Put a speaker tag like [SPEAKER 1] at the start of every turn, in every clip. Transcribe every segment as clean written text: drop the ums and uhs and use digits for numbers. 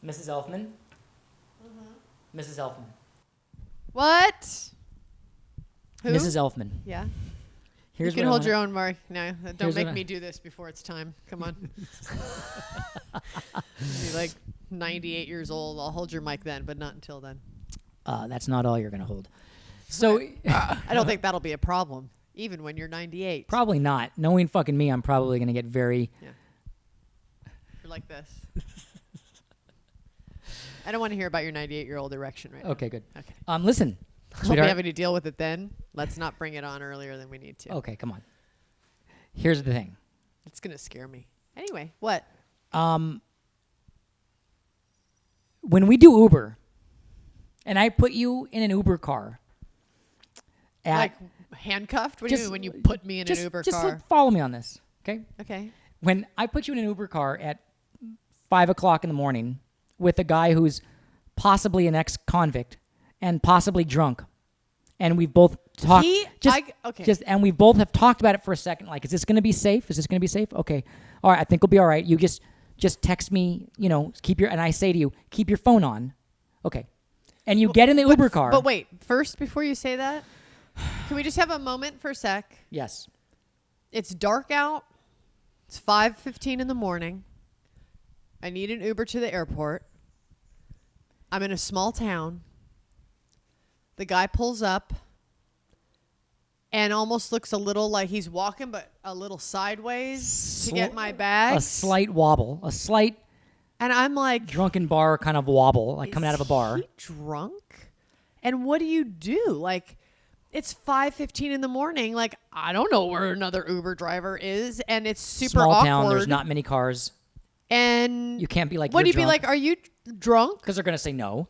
[SPEAKER 1] Mrs. Elfman? Mrs. Elfman.
[SPEAKER 2] What? Who?
[SPEAKER 1] Mrs. Elfman.
[SPEAKER 2] Yeah.
[SPEAKER 1] Here's
[SPEAKER 2] you can
[SPEAKER 1] what I
[SPEAKER 2] hold
[SPEAKER 1] wanna-
[SPEAKER 2] your own mic. No, don't make
[SPEAKER 1] what I-
[SPEAKER 2] me do this before it's time. Come on. Be like 98 years old. I'll hold your mic then, but not until then.
[SPEAKER 1] That's not all you're going to hold. So
[SPEAKER 2] I don't think that'll be a problem, even when you're 98.
[SPEAKER 1] probably not. Knowing fucking me, I'm probably going to get very...
[SPEAKER 2] You're like this. I don't want to hear about your 98-year-old erection right now.
[SPEAKER 1] Okay, good.
[SPEAKER 2] Okay.
[SPEAKER 1] Listen,
[SPEAKER 2] We'll be
[SPEAKER 1] sweetheart.
[SPEAKER 2] having to deal with it then. Let's not bring it on earlier than we need to.
[SPEAKER 1] Okay, come on. Here's the thing.
[SPEAKER 2] It's going to scare me. Anyway, what?
[SPEAKER 1] When we do Uber, and I put you in an Uber car...
[SPEAKER 2] Like handcuffed? What do you mean when you put me in an Uber
[SPEAKER 1] just
[SPEAKER 2] car?
[SPEAKER 1] Just follow me on this, okay?
[SPEAKER 2] Okay.
[SPEAKER 1] When I put you in an Uber car at 5 o'clock in the morning with a guy who's possibly an ex-convict and possibly drunk, and we've both talked... and we both have talked about it for a second, like, is this going to be safe? Is this going to be safe? Okay. All right, I think we'll be all right. You just text me, and I say to you, keep your phone on. Okay. And you get in the Uber car.
[SPEAKER 2] But wait, first, before you say that, can we just have a moment for a sec?
[SPEAKER 1] Yes.
[SPEAKER 2] It's dark out. It's 5:15 in the morning. I need an Uber to the airport. I'm in a small town. The guy pulls up and almost looks a little like he's walking, but a little sideways to get my bags.
[SPEAKER 1] A slight wobble. A slight...
[SPEAKER 2] And I'm like...
[SPEAKER 1] drunken bar kind of wobble, like coming out of a bar.
[SPEAKER 2] Is he drunk? And what do you do? Like... It's 5:15 in the morning. Like, I don't know where another Uber driver is, and it's super
[SPEAKER 1] Small
[SPEAKER 2] awkward.
[SPEAKER 1] town, there's not many cars.
[SPEAKER 2] And
[SPEAKER 1] you can't be like,
[SPEAKER 2] what do you
[SPEAKER 1] drunk.
[SPEAKER 2] be like? Are you drunk?
[SPEAKER 1] Because they're gonna say no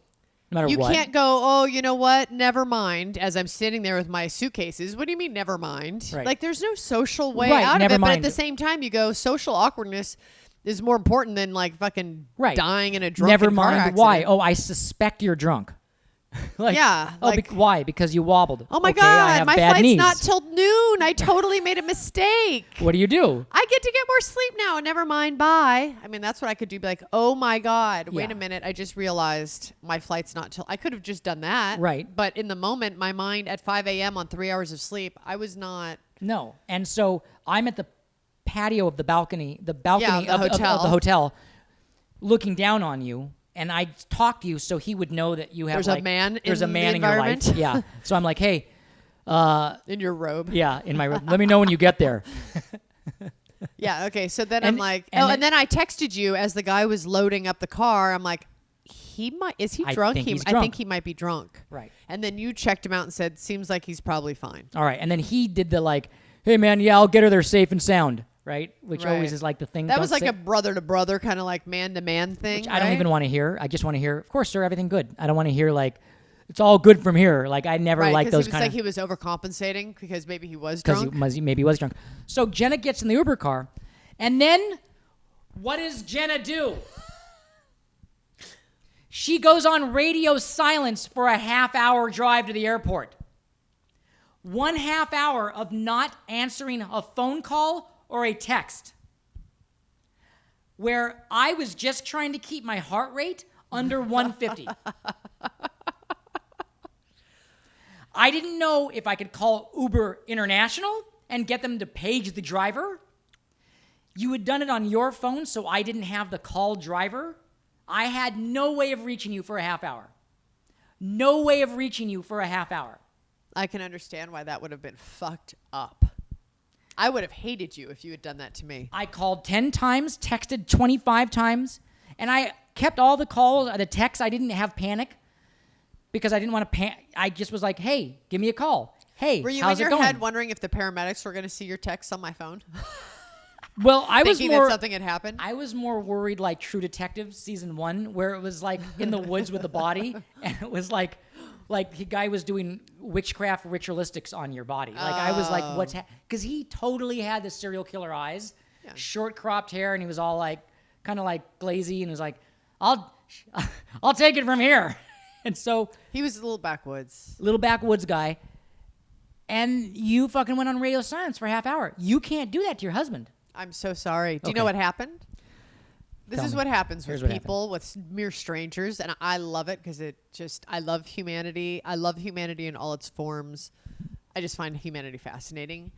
[SPEAKER 1] matter
[SPEAKER 2] you
[SPEAKER 1] what.
[SPEAKER 2] You can't go, oh, you know what? Never mind. As I'm sitting there with my suitcases. What do you mean, never mind?
[SPEAKER 1] Right.
[SPEAKER 2] Like, there's no social way out of it. But at the same time, you go, social awkwardness is more important than like fucking dying in a drunken
[SPEAKER 1] Never
[SPEAKER 2] car
[SPEAKER 1] mind
[SPEAKER 2] accident.
[SPEAKER 1] why. Oh, I suspect you're drunk. Like,
[SPEAKER 2] yeah.
[SPEAKER 1] Oh,
[SPEAKER 2] like,
[SPEAKER 1] why? Because you wobbled.
[SPEAKER 2] Oh my
[SPEAKER 1] okay, I
[SPEAKER 2] God,
[SPEAKER 1] have
[SPEAKER 2] my
[SPEAKER 1] bad
[SPEAKER 2] flight's
[SPEAKER 1] knees.
[SPEAKER 2] not till noon. I totally made a mistake.
[SPEAKER 1] What do you do?
[SPEAKER 2] I get to get more sleep now. Never mind. Bye. I mean, that's what I could do. Be like, oh my God, wait a minute. I just realized my flight's not till. I could have just done that.
[SPEAKER 1] Right.
[SPEAKER 2] But in the moment, my mind at 5 a.m. on 3 hours of sleep, I was not.
[SPEAKER 1] No. And so I'm at the patio of the balcony of the hotel, looking down on you. And I talked to you so he would know that you have
[SPEAKER 2] there's a man
[SPEAKER 1] in your
[SPEAKER 2] life.
[SPEAKER 1] Yeah. So I'm like, hey.
[SPEAKER 2] In your robe.
[SPEAKER 1] Yeah, in my robe. Let me know when you get there.
[SPEAKER 2] Yeah, okay. So then I'm like, and then I texted you as the guy was loading up the car. I'm like, is he drunk? I think he might be drunk.
[SPEAKER 1] Right.
[SPEAKER 2] And then you checked him out and said, seems like he's probably fine.
[SPEAKER 1] All right. And then he did the like, hey, man, yeah, I'll get her there safe and sound. Right? Which always is like the thing.
[SPEAKER 2] That was like a brother-to-brother kind of like man-to-man thing.
[SPEAKER 1] Which I don't even want to hear. I just want to hear, of course, sir, everything good. I don't want to hear like, it's all good from here. Like I never like those kind of.
[SPEAKER 2] He was overcompensating because maybe he was drunk.
[SPEAKER 1] Because maybe he was drunk. So Jenna gets in the Uber car, and then what does Jenna do? She goes on radio silence for a half-hour drive to the airport. 1.5 hour of not answering a phone call or a text, where I was just trying to keep my heart rate under 150. I didn't know if I could call Uber International and get them to page the driver. You had done it on your phone, so I didn't have the call driver. I had no way of reaching you for a half hour. No way of reaching you for a half hour.
[SPEAKER 2] I can understand why that would have been fucked up. I would have hated you if you had done that to me.
[SPEAKER 1] I called 10 times, texted 25 times, and I kept all the calls, the texts. I didn't have panic because I didn't want to panic. I just was like, hey, give me a call. Hey,
[SPEAKER 2] were you
[SPEAKER 1] how's
[SPEAKER 2] in
[SPEAKER 1] it
[SPEAKER 2] your
[SPEAKER 1] going?
[SPEAKER 2] head wondering if the paramedics were going to see your texts on my phone?
[SPEAKER 1] Well, I was
[SPEAKER 2] thinking that something had happened.
[SPEAKER 1] I was more worried like True Detective season 1, where it was like in the woods with the body, and it was like the guy was doing witchcraft ritualistics on your body. Like I was like, what's because he totally had the serial killer eyes, short cropped hair, and he was all like kind of like glazy, and was like, I'll take it from here. And so
[SPEAKER 2] he was a little backwoods
[SPEAKER 1] guy, and you fucking went on radio silence for a half hour. You can't do that to your husband.
[SPEAKER 2] I'm so sorry. Do you know what happened? This is what happens with
[SPEAKER 1] what
[SPEAKER 2] people, with mere strangers, and I love it because I love humanity. I love humanity in all its forms. I just find humanity fascinating.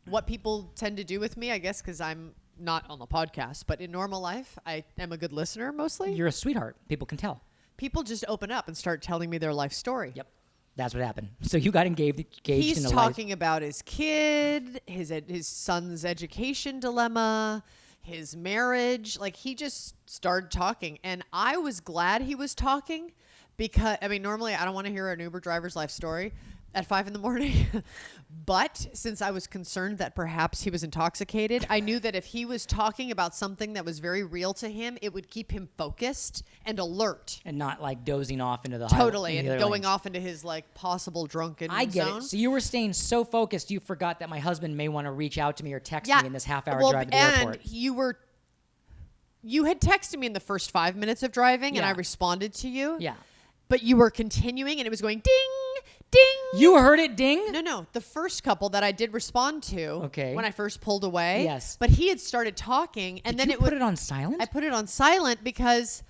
[SPEAKER 2] What people tend to do with me, I guess, because I'm not on the podcast, but in normal life, I am a good listener mostly.
[SPEAKER 1] You're a sweetheart. People can tell.
[SPEAKER 2] People just open up and start telling me their life story.
[SPEAKER 1] Yep. That's what happened. So you got engaged
[SPEAKER 2] He's
[SPEAKER 1] in a
[SPEAKER 2] talking about his kid, his son's education dilemma, his marriage. Like, he just started talking. And I was glad he was talking because, I mean, normally I don't want to hear an Uber driver's life story at 5 a.m. But since I was concerned that perhaps he was intoxicated, I knew that if he was talking about something that was very real to him, it would keep him focused and alert.
[SPEAKER 1] And not like dozing off into the
[SPEAKER 2] Totally.
[SPEAKER 1] into the
[SPEAKER 2] And
[SPEAKER 1] other
[SPEAKER 2] going
[SPEAKER 1] lanes.
[SPEAKER 2] off into his like possible drunken
[SPEAKER 1] I get
[SPEAKER 2] zone.
[SPEAKER 1] it. So you were staying so focused, you forgot that my husband may want to reach out to me or text me in this half-hour drive to the airport.
[SPEAKER 2] And you had texted me in the first 5 minutes of driving, and I responded to you.
[SPEAKER 1] Yeah.
[SPEAKER 2] But you were continuing, and it was going ding, ding.
[SPEAKER 1] You heard it ding?
[SPEAKER 2] No. The first couple that I did respond to when I first pulled away.
[SPEAKER 1] Yes.
[SPEAKER 2] But he had started talking, and
[SPEAKER 1] Did
[SPEAKER 2] then
[SPEAKER 1] you put it on silent?
[SPEAKER 2] I put it on silent because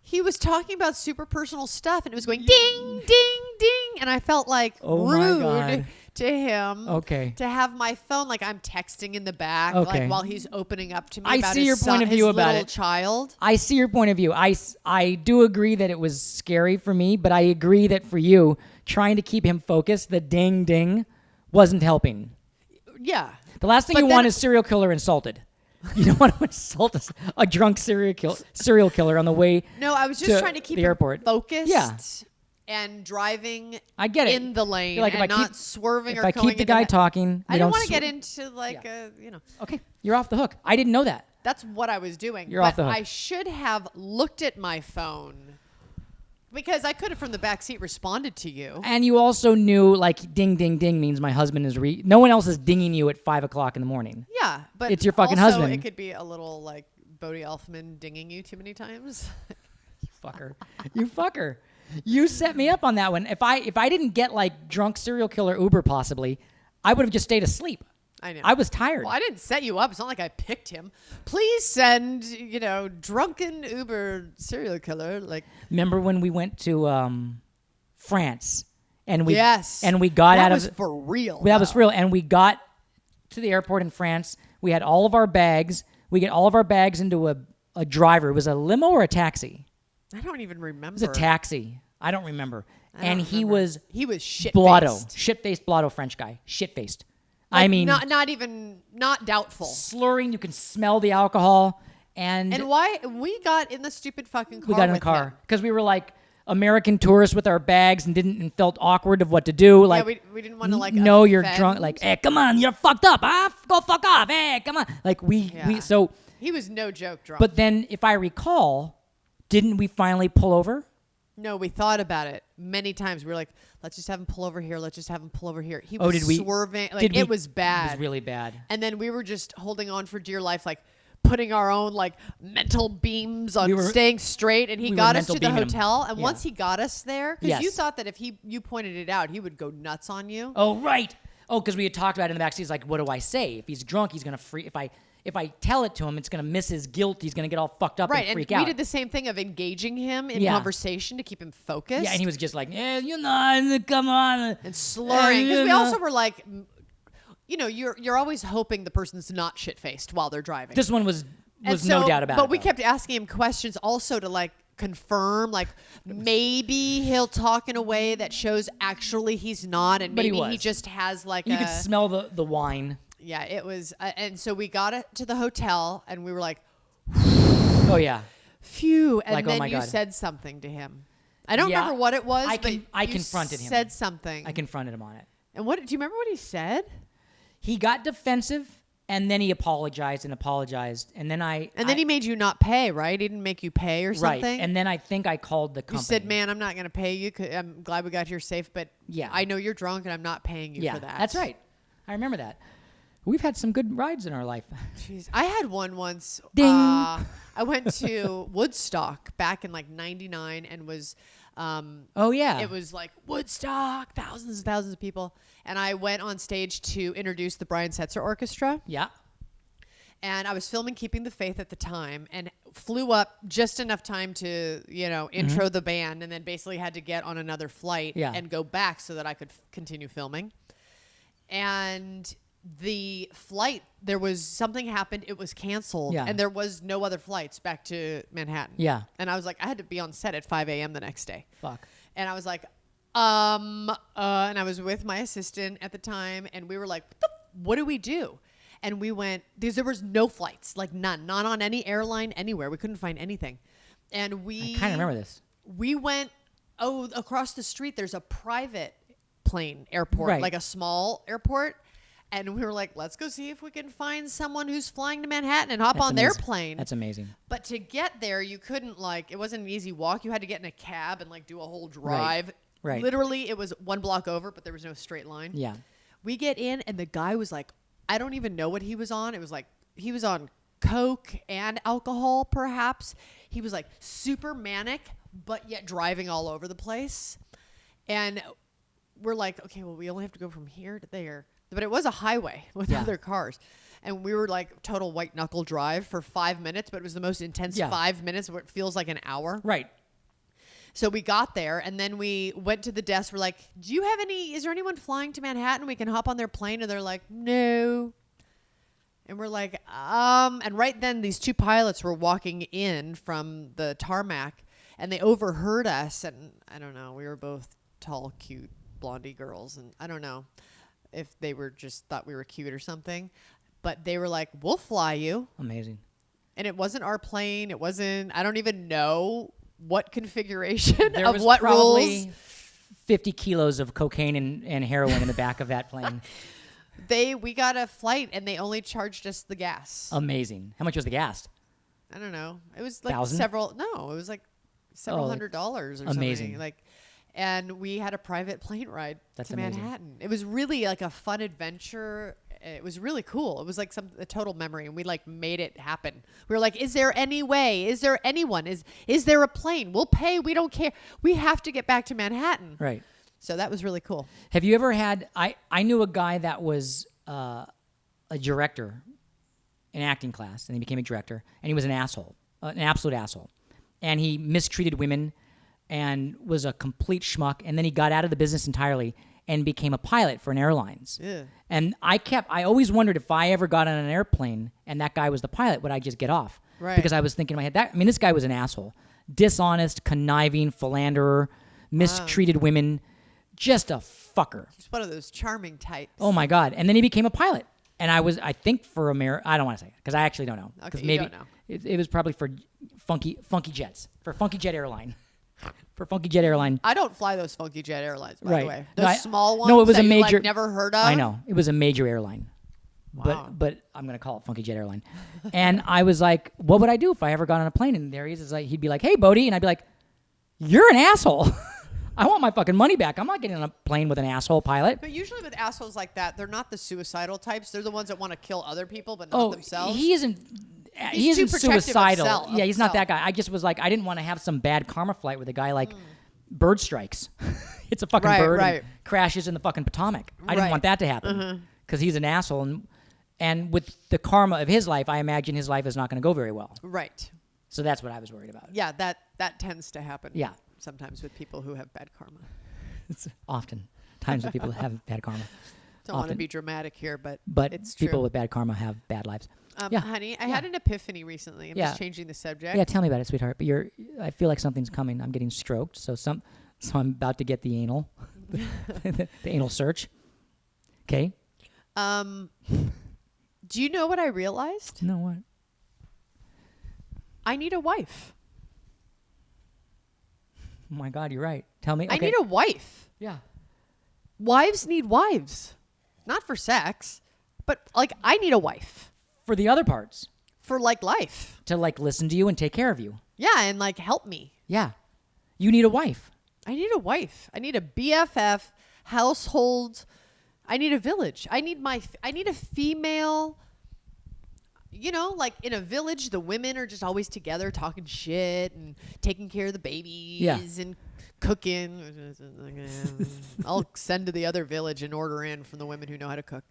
[SPEAKER 2] he was talking about super personal stuff, and it was going ding, ding, ding, and I felt like rude to him.
[SPEAKER 1] Okay.
[SPEAKER 2] To have my phone, like I'm texting in the back,
[SPEAKER 1] Okay.
[SPEAKER 2] like while he's opening up to me
[SPEAKER 1] I
[SPEAKER 2] about
[SPEAKER 1] see
[SPEAKER 2] his
[SPEAKER 1] your
[SPEAKER 2] son,
[SPEAKER 1] point of view
[SPEAKER 2] his
[SPEAKER 1] about
[SPEAKER 2] little
[SPEAKER 1] it.
[SPEAKER 2] child.
[SPEAKER 1] I see your point of view. I do agree that it was scary for me, but I agree that for you, trying to keep him focused, the ding ding wasn't helping.
[SPEAKER 2] Yeah.
[SPEAKER 1] The last thing you want is serial killer insulted. You don't want to insult a drunk serial killer on the way.
[SPEAKER 2] No, I was just trying to keep
[SPEAKER 1] the
[SPEAKER 2] him
[SPEAKER 1] airport.
[SPEAKER 2] focused.
[SPEAKER 1] Yeah.
[SPEAKER 2] And driving
[SPEAKER 1] I get it.
[SPEAKER 2] in the lane
[SPEAKER 1] Like, if
[SPEAKER 2] and
[SPEAKER 1] I
[SPEAKER 2] not
[SPEAKER 1] keep-
[SPEAKER 2] swerving
[SPEAKER 1] If
[SPEAKER 2] or
[SPEAKER 1] I
[SPEAKER 2] going
[SPEAKER 1] keep the
[SPEAKER 2] into
[SPEAKER 1] guy talking,
[SPEAKER 2] I
[SPEAKER 1] we
[SPEAKER 2] don't
[SPEAKER 1] don't
[SPEAKER 2] want to
[SPEAKER 1] swer-
[SPEAKER 2] get into like
[SPEAKER 1] Okay, you're off the hook. I didn't know that.
[SPEAKER 2] That's what I was doing.
[SPEAKER 1] You're
[SPEAKER 2] but
[SPEAKER 1] off the hook.
[SPEAKER 2] I should have looked at my phone because I could have from the back seat responded to you.
[SPEAKER 1] And you also knew, like, ding, ding, ding means my husband is no one else is dinging you at 5 o'clock in the morning.
[SPEAKER 2] Yeah, but
[SPEAKER 1] It's your fucking
[SPEAKER 2] also
[SPEAKER 1] husband.
[SPEAKER 2] It could be a little like Bodhi Elfman dinging you too many times.
[SPEAKER 1] Fucker. You fucker. You set me up on that one. If I didn't get like drunk serial killer Uber possibly, I would have just stayed asleep.
[SPEAKER 2] I know.
[SPEAKER 1] I was tired.
[SPEAKER 2] Well, I didn't set you up. It's not like I picked him. Please send, drunken Uber serial killer. Like,
[SPEAKER 1] remember when we went to France and we
[SPEAKER 2] yes,
[SPEAKER 1] and we got
[SPEAKER 2] that
[SPEAKER 1] out
[SPEAKER 2] was
[SPEAKER 1] of
[SPEAKER 2] for real.
[SPEAKER 1] that was real, and we got to the airport in France. We had all of our bags. We get all of our bags into a driver. It was a limo or a taxi.
[SPEAKER 2] I don't even remember.
[SPEAKER 1] It was a taxi. I don't remember. And he was
[SPEAKER 2] shit
[SPEAKER 1] blotto, shit-faced blotto French guy, shit-faced.
[SPEAKER 2] Like,
[SPEAKER 1] I mean,
[SPEAKER 2] not doubtful.
[SPEAKER 1] slurring. You can smell the alcohol. And
[SPEAKER 2] why we got in the stupid fucking car?
[SPEAKER 1] we got in the
[SPEAKER 2] with
[SPEAKER 1] car
[SPEAKER 2] him.
[SPEAKER 1] because we were like American tourists with our bags and felt awkward of what to do. Like,
[SPEAKER 2] yeah, we didn't want to like.
[SPEAKER 1] no, you're
[SPEAKER 2] offend.
[SPEAKER 1] drunk. Like, hey, come on, you're fucked up. Go fuck off. Hey, come on. Like so.
[SPEAKER 2] He was no joke drunk.
[SPEAKER 1] But then, if I recall, didn't we finally pull over?
[SPEAKER 2] No, we thought about it many times. We were like, let's just have him pull over here. Let's just have him pull over here. He was swerving. Like, it was bad.
[SPEAKER 1] It was really bad.
[SPEAKER 2] And then we were just holding on for dear life, like putting our own like mental beams on staying straight. And he got us to the hotel. And once he got us there, because you thought that if you pointed it out, he would go nuts on you.
[SPEAKER 1] Oh, right. Oh, because we had talked about it in the backseat. He's like, what do I say? If he's drunk, he's going to If I tell it to him, it's going to miss his guilt. He's going to get all fucked up and freak out.
[SPEAKER 2] We did the same thing of engaging him in conversation to keep him focused.
[SPEAKER 1] Yeah, and he was just like, come on.
[SPEAKER 2] And slurring. Because we also were like, you're always hoping the person's not shit-faced while they're driving.
[SPEAKER 1] This one was no doubt about it.
[SPEAKER 2] But we kept asking him questions also to like confirm, like maybe he'll talk in a way that shows actually he's not, and maybe he just has like
[SPEAKER 1] you could smell the wine.
[SPEAKER 2] Yeah, it was, and so we got it to the hotel, and we were like,
[SPEAKER 1] oh yeah,
[SPEAKER 2] phew, and
[SPEAKER 1] like,
[SPEAKER 2] then
[SPEAKER 1] oh my
[SPEAKER 2] you
[SPEAKER 1] God.
[SPEAKER 2] said something to him. I don't remember what it was.
[SPEAKER 1] I confronted him.
[SPEAKER 2] Said something.
[SPEAKER 1] I confronted him on it.
[SPEAKER 2] And what do you remember what he said?
[SPEAKER 1] He got defensive, and then he apologized, and then
[SPEAKER 2] he made you not pay, right? He didn't make you pay or something.
[SPEAKER 1] Right, and then I think I called the company.
[SPEAKER 2] You said, "Man, I'm not going to pay you. I'm glad we got here safe, but I know you're drunk, and I'm not paying you for that."
[SPEAKER 1] That's right. I remember that. We've had some good rides in our life.
[SPEAKER 2] Jeez, I had one once.
[SPEAKER 1] Ding.
[SPEAKER 2] I went to Woodstock back in like '99 and was
[SPEAKER 1] Oh yeah.
[SPEAKER 2] It was like Woodstock, thousands and thousands of people. And I went on stage to introduce the Brian Setzer Orchestra.
[SPEAKER 1] Yeah.
[SPEAKER 2] And I was filming Keeping the Faith at the time and flew up just enough time to, intro the band, and then basically had to get on another flight and go back so that I could continue filming. And the flight, there was something happened. It was canceled and there was no other flights back to Manhattan.
[SPEAKER 1] Yeah.
[SPEAKER 2] And I was like, I had to be on set at 5 a.m. the next day.
[SPEAKER 1] Fuck.
[SPEAKER 2] And I was like, and I was with my assistant at the time, and we were like, what do we do? And we went, because there was no flights, like none, not on any airline anywhere. We couldn't find anything. And
[SPEAKER 1] I kind of remember this.
[SPEAKER 2] We went, across the street, there's a private plane airport, like a small airport. And we were like, let's go see if we can find someone who's flying to Manhattan and hop on their plane.
[SPEAKER 1] That's amazing.
[SPEAKER 2] But to get there, you couldn't it wasn't an easy walk. You had to get in a cab and do a whole drive.
[SPEAKER 1] Right.
[SPEAKER 2] Literally, it was one block over, but there was no straight line.
[SPEAKER 1] Yeah.
[SPEAKER 2] We get in, and the guy was like, I don't even know what he was on. It was like he was on coke and alcohol, perhaps. He was like super manic, but yet driving all over the place. And we're like, okay, well, we only have to go from here to there. But it was a highway with other cars. And we were like total white knuckle drive for 5 minutes, but it was the most intense 5 minutes where it feels like an hour.
[SPEAKER 1] Right.
[SPEAKER 2] So we got there, and then we went to the desk. We're like, is there anyone flying to Manhattan? We can hop on their plane. And they're like, no. And we're like, and right then these two pilots were walking in from the tarmac, and they overheard us. And I don't know, we were both tall, cute, blondie girls. And I don't know if they were just thought we were cute or something, but they were like, we'll fly you.
[SPEAKER 1] Amazing.
[SPEAKER 2] And it wasn't our plane. I don't even know what configuration
[SPEAKER 1] there
[SPEAKER 2] of
[SPEAKER 1] was
[SPEAKER 2] what
[SPEAKER 1] probably
[SPEAKER 2] rules.
[SPEAKER 1] 50 kilos of cocaine and heroin in the back of that plane.
[SPEAKER 2] We got a flight and they only charged us the gas.
[SPEAKER 1] Amazing. How much was the gas?
[SPEAKER 2] I don't know. It was like
[SPEAKER 1] $1,000?
[SPEAKER 2] it was like several $100s or
[SPEAKER 1] amazing.
[SPEAKER 2] something. And we had a private plane ride to
[SPEAKER 1] amazing.
[SPEAKER 2] Manhattan. It was really like a fun adventure. It was really cool. It was like a total memory, and we made it happen. We were like, is there any way? Is there anyone? Is there a plane? We'll pay. We don't care. We have to get back to Manhattan.
[SPEAKER 1] Right.
[SPEAKER 2] So that was really cool.
[SPEAKER 1] Have you ever had, I knew a guy that was a director in acting class, and he became a director, and he was an asshole, an absolute asshole. And he mistreated women and was a complete schmuck. And then he got out of the business entirely and became a pilot for an airlines.
[SPEAKER 2] Yeah.
[SPEAKER 1] And I always wondered if I ever got on an airplane and that guy was the pilot, would I just get off?
[SPEAKER 2] Right.
[SPEAKER 1] Because I was thinking in my head, this guy was an asshole. Dishonest, conniving, philanderer, mistreated women, just a fucker.
[SPEAKER 2] He's one of those charming types.
[SPEAKER 1] Oh my God. And then he became a pilot. And I think for America, I don't want to say it because I actually don't know.
[SPEAKER 2] Okay,
[SPEAKER 1] maybe
[SPEAKER 2] you don't know.
[SPEAKER 1] It was probably for Funky Jets, for Funky Jet Airline. For Funky Jet Airline.
[SPEAKER 2] I don't fly those Funky Jet Airlines, by
[SPEAKER 1] Right.
[SPEAKER 2] the way.
[SPEAKER 1] No,
[SPEAKER 2] Those small ones
[SPEAKER 1] no, it was
[SPEAKER 2] that
[SPEAKER 1] a major,
[SPEAKER 2] you never heard of.
[SPEAKER 1] I know. It was a major airline.
[SPEAKER 2] Wow.
[SPEAKER 1] But I'm going to call it Funky Jet Airline. And I was like, what would I do if I ever got on a plane? And there he is. He'd be like, hey, Bodhi. And I'd be like, you're an asshole. I want my fucking money back. I'm not getting on a plane with an asshole pilot.
[SPEAKER 2] But usually with assholes like that, they're not the suicidal types. They're the ones that want to kill other people, but not themselves.
[SPEAKER 1] He isn't
[SPEAKER 2] He's too protective of
[SPEAKER 1] suicidal.
[SPEAKER 2] of
[SPEAKER 1] Yeah, he's not that
[SPEAKER 2] himself.
[SPEAKER 1] guy. I just was like, I didn't want to have some bad karma flight with a guy like bird strikes. It's a fucking bird and crashes in the fucking Potomac. I didn't want that to happen because he's an asshole. And with the karma of his life, I imagine his life is not going to go very well.
[SPEAKER 2] Right.
[SPEAKER 1] So that's what I was worried about.
[SPEAKER 2] Yeah, that tends to happen.
[SPEAKER 1] Yeah.
[SPEAKER 2] Sometimes with people who have bad karma.
[SPEAKER 1] It's often times when people have bad karma.
[SPEAKER 2] Don't want to be dramatic here, but it's
[SPEAKER 1] people
[SPEAKER 2] true.
[SPEAKER 1] with bad karma have bad lives.
[SPEAKER 2] Honey, I had an epiphany recently. I'm just changing the subject.
[SPEAKER 1] Yeah, tell me about it, sweetheart. But I feel like something's coming. I'm getting stroked, so I'm about to get the anal, the anal search. Okay.
[SPEAKER 2] Do you know what I realized?
[SPEAKER 1] No, what?
[SPEAKER 2] I need a wife.
[SPEAKER 1] Oh my God, you're right. Tell me. Okay.
[SPEAKER 2] I need a wife.
[SPEAKER 1] Yeah.
[SPEAKER 2] Wives need wives. Not for sex, but I need a wife.
[SPEAKER 1] For the other parts.
[SPEAKER 2] For life.
[SPEAKER 1] To listen to you and take care of you.
[SPEAKER 2] Yeah, and help me.
[SPEAKER 1] Yeah. You need a wife.
[SPEAKER 2] I need a wife. I need a BFF, household. I need a village. I need a female. In a village, the women are just always together talking shit and taking care of the babies and cooking. I'll send to the other village and order in from the women who know how to cook.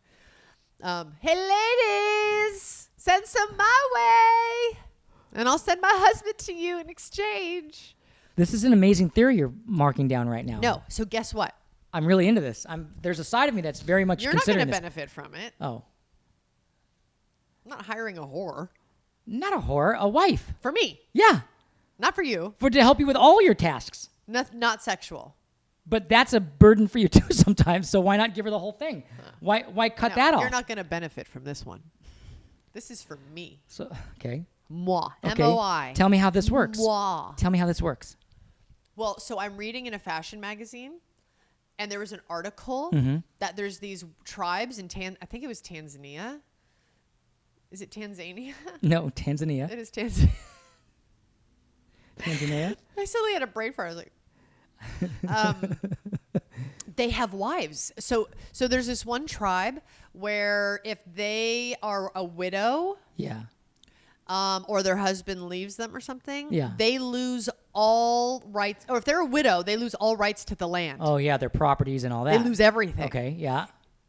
[SPEAKER 2] Hey, ladies, send some my way, and I'll send my husband to you in exchange.
[SPEAKER 1] This is an amazing theory you're marking down right now.
[SPEAKER 2] No, so guess what?
[SPEAKER 1] I'm really into this. There's a side of me that's very much
[SPEAKER 2] You're not
[SPEAKER 1] considering
[SPEAKER 2] going to
[SPEAKER 1] this.
[SPEAKER 2] benefit from it.
[SPEAKER 1] Oh.
[SPEAKER 2] I'm not hiring a whore.
[SPEAKER 1] Not a whore, a wife.
[SPEAKER 2] For me.
[SPEAKER 1] Yeah.
[SPEAKER 2] Not for you.
[SPEAKER 1] To help you with all your tasks.
[SPEAKER 2] Not sexual.
[SPEAKER 1] But that's a burden for you too sometimes, so why not give her the whole thing? Why cut that off?
[SPEAKER 2] You're not going to benefit from this one. This is for me.
[SPEAKER 1] So, okay.
[SPEAKER 2] Moi.
[SPEAKER 1] Okay.
[SPEAKER 2] M-O-I.
[SPEAKER 1] Tell me how this works.
[SPEAKER 2] Moi.
[SPEAKER 1] Tell me how this works.
[SPEAKER 2] Well, so I'm reading in a fashion magazine, and there was an article that there's these tribes in I think it was Tanzania. Is it Tanzania?
[SPEAKER 1] No, Tanzania.
[SPEAKER 2] It is Tanzania.
[SPEAKER 1] Tanzania?
[SPEAKER 2] I suddenly had a brain fart. I was like, they have wives. So there's this one tribe where if they are a widow,
[SPEAKER 1] Yeah.
[SPEAKER 2] or their husband leaves them or something,
[SPEAKER 1] Yeah.
[SPEAKER 2] they lose all rights. Or if they're a widow, they lose all rights to the land.
[SPEAKER 1] Oh, yeah, their properties and all that.
[SPEAKER 2] They lose everything.
[SPEAKER 1] Okay, yeah.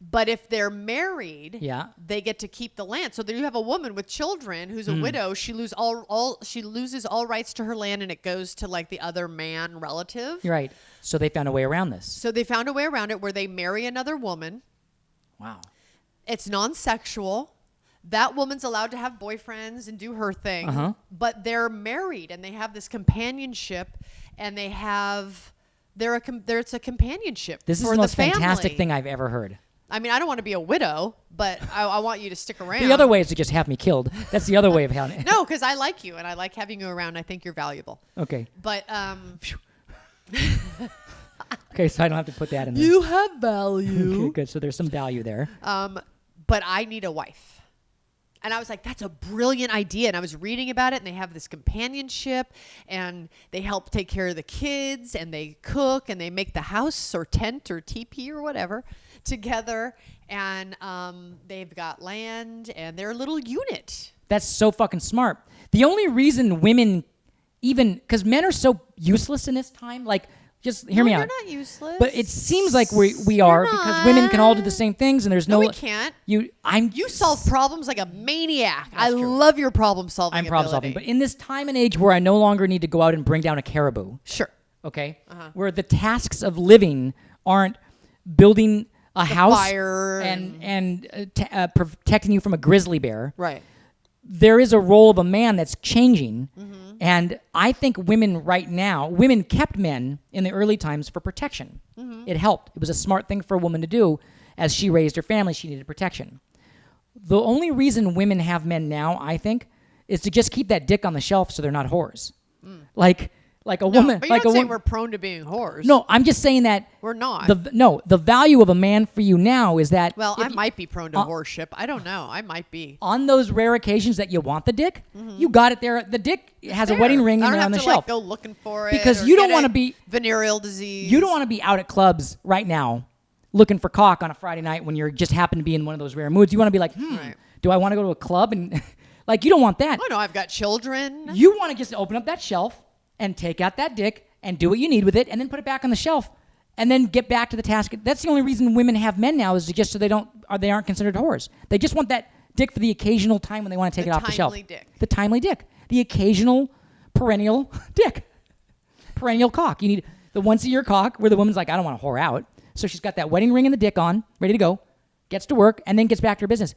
[SPEAKER 2] But if they're married,
[SPEAKER 1] Yeah.
[SPEAKER 2] they get to keep the land. So there you have a woman with children who's a widow. She loses all rights to her land, and it goes to like the other man relative.
[SPEAKER 1] You're right. So they found a way around this.
[SPEAKER 2] So they found a way around it where they marry another woman.
[SPEAKER 1] Wow.
[SPEAKER 2] It's non-sexual. That woman's allowed to have boyfriends and do her thing, but they're married and they have this companionship, and they have it's a companionship.
[SPEAKER 1] This is
[SPEAKER 2] for
[SPEAKER 1] the most
[SPEAKER 2] family.
[SPEAKER 1] fantastic thing I've ever heard.
[SPEAKER 2] I mean, I don't want to be a widow, but I want you to stick around.
[SPEAKER 1] The other way is to just have me killed. That's the other way of having it.
[SPEAKER 2] No, because I like you and I like having you around. I think you're valuable.
[SPEAKER 1] Okay.
[SPEAKER 2] But
[SPEAKER 1] Okay, so I don't have to put that in there.
[SPEAKER 2] you have value.
[SPEAKER 1] Okay, good. So there's some value there.
[SPEAKER 2] But I need a wife. And I was like, that's a brilliant idea. And I was reading about it, and they have this companionship, and they help take care of the kids, and they cook, and they make the house or tent or teepee or whatever together. And they've got land, and they're a little unit.
[SPEAKER 1] That's so fucking smart. The only reason women because men are so useless in this time, like, just hear me out.
[SPEAKER 2] You're not useless.
[SPEAKER 1] But it seems like we are because women can all do the same things, and there's
[SPEAKER 2] No, we can't. You solve problems like a maniac. I
[SPEAKER 1] true.
[SPEAKER 2] love your problem solving.
[SPEAKER 1] I'm problem solving. But in this time and age where I no longer need to go out and bring down a caribou,
[SPEAKER 2] Sure.
[SPEAKER 1] okay, where the tasks of living aren't building a house
[SPEAKER 2] fire
[SPEAKER 1] and protecting you from a grizzly bear.
[SPEAKER 2] Right.
[SPEAKER 1] There is a role of a man that's changing. And I think women kept men in the early times for protection. It helped. It was a smart thing for a woman to do. As she raised her family, she needed protection. The only reason women have men now, I think, is to just keep that dick on the shelf so they're not whores. Like a woman.
[SPEAKER 2] But you're not saying we're prone to being whores.
[SPEAKER 1] No, I'm just saying that
[SPEAKER 2] we're not.
[SPEAKER 1] The value of a man for you now is that.
[SPEAKER 2] Well, I might be prone to whoreship. I don't know. I might be.
[SPEAKER 1] On those rare occasions that you want the dick, you got it there. The dick has a wedding ring and on the shelf.
[SPEAKER 2] Like, go looking for it
[SPEAKER 1] because you don't want to be
[SPEAKER 2] venereal disease.
[SPEAKER 1] You don't want to be out at clubs right now looking for cock on a Friday night when you're just happen to be in one of those rare moods. You want to be like, do I want to go to a club and like you don't want that.
[SPEAKER 2] Oh no, I've got children.
[SPEAKER 1] You want to just open up that shelf and take out that dick and do what you need with it, and then put it back on the shelf, and then get back to the task. That's the only reason women have men now is just so they aren't considered whores. They just want that dick for the occasional time when they want to take it off the shelf. The timely dick. The occasional perennial dick. Perennial cock. You need the once-a-year cock where the woman's like, I don't want to whore out. So she's got that wedding ring and the dick on, ready to go, gets to work, and then gets back to her business.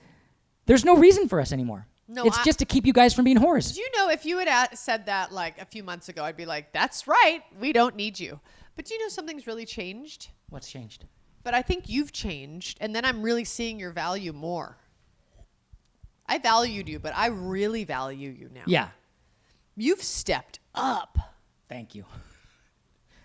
[SPEAKER 1] There's no reason for us anymore. No, it's just to keep you guys from being whores.
[SPEAKER 2] Did you know if you had said that like a few months ago, I'd be like, that's right. We don't need you. But do you know something's really changed?
[SPEAKER 1] What's changed?
[SPEAKER 2] But I think you've changed. And then I'm really seeing your value more. I valued you, but I really value you now.
[SPEAKER 1] Yeah.
[SPEAKER 2] You've stepped up.
[SPEAKER 1] Thank you.